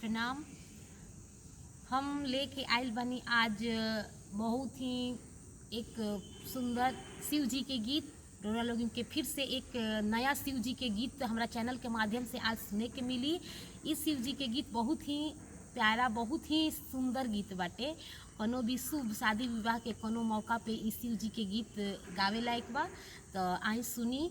प्रणाम। हम लेके आयल बनी आज बहुत ही एक सुंदर शिव जी के गीत। रउरा लोगन के फिर से एक नया शिव जी के गीत हमारा चैनल के माध्यम से आज सुने के मिली। इस शिव जी के गीत बहुत ही प्यारा, बहुत ही सुंदर गीत बाटे। कोनो भी शुभ शादी विवाह के कोनो मौका पे इस शिव जी के गीत गावे लायक बा। तो आई सुनी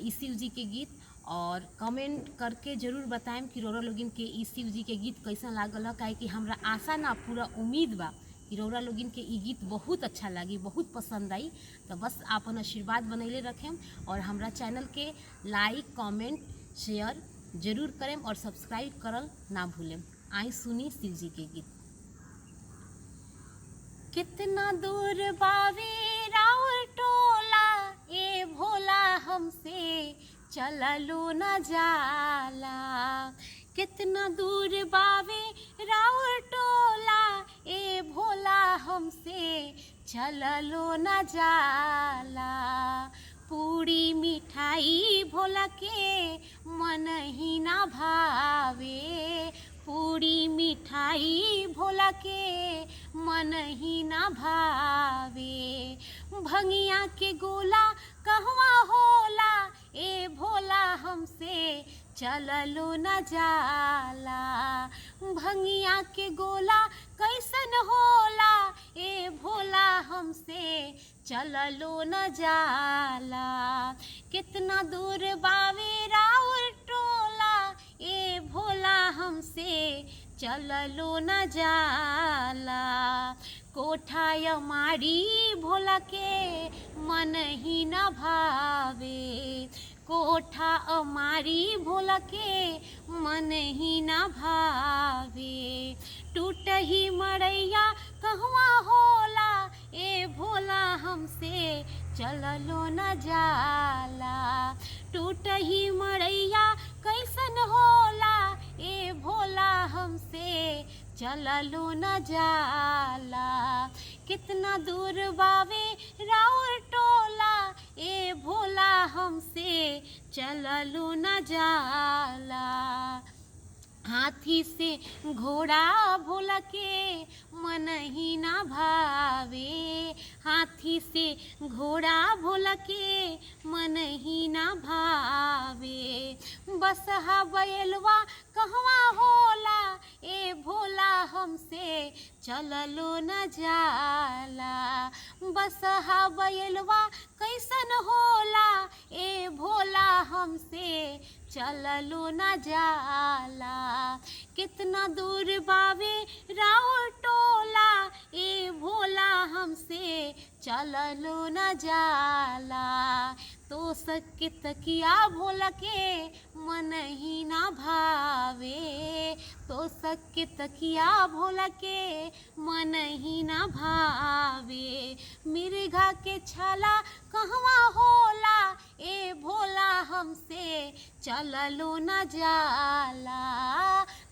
इस शिव जी के गीत और कमेंट करके ज़रूर बताएं कि रउरा लोगन के इस शिव जी के गीत कैसा लागल है। काहे कि हमरा आशा ना पूरा उम्मीद बा कि रउरा लोगन के ई गीत बहुत अच्छा लगी, बहुत पसंद आई। तो बस आपन आशीर्वाद बनैले रखें और हमरा चैनल के लाइक, कमेंट, शेयर जरूर करें और सब्सक्राइब करल ना भूलें। आई सुनी शिव जी के गीत। कितना दूर बावे राउर टोला, ए भोला हमसे चललो न जाला। कितना दूर बावे राउर टोला, ए भोला हमसे चललो न जाला। पूरी मिठाई भोला के मन ही ना भावे, पूरी मिठाई भोला के मन ही ना भावे। भंगिया के गोला कहवा होला, ए भोला हमसे चललो न जाला। भंगिया के गोला कैसन होला, ए भोला हमसे चललो न जाला। कितना दूर बावे राउर टोला, ए भोला हमसे चललो न जाला। कोठा मारी भोला के मन ही न भावे, कोठा मारी भोला के मन ही न भावे। टूट ही मड़ैया कहवा होला, ए भोला हमसे चललो न जाला। टूट ही मड़ैया कैसन होला, ए भोला हमसे चललो न जाला। कितना दूर बावे राउर टोला, ए भोला हमसे चललो न जाला। हाथी से घोड़ा भोला के मन ही ना भावे, हाथी से घोड़ा भोला के मन ही ना भावे। बसहा बैलवा कहवा होला, ए भोला हमसे चललो न जाला। बसहा बैलवा कैसन होला, ए भोला हमसे चललो न जाला। कितना दूर बावे राउर टोला, ए भोला हमसे चललो न जाला। तो सके तकिया भोला के मन ही ना भावे, तो सके तकिया भोला के मन ही ना भावे। मिर्गा के छाला कहवा होला, ए भोला हमसे चललो न जाला।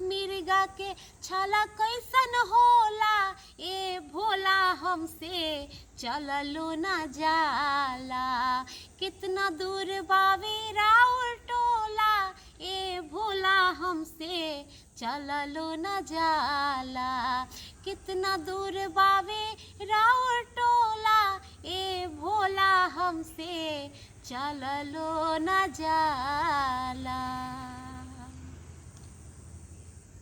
मिर्गा के छाला कैसन होला, ए भोला हमसे चललो न जाला। कितना दूर बावे राउर टोला, ए भोला हमसे चललो न जाला। कितना दूर बावे राउर टोला, ए भोला हमसे चललो न जाला।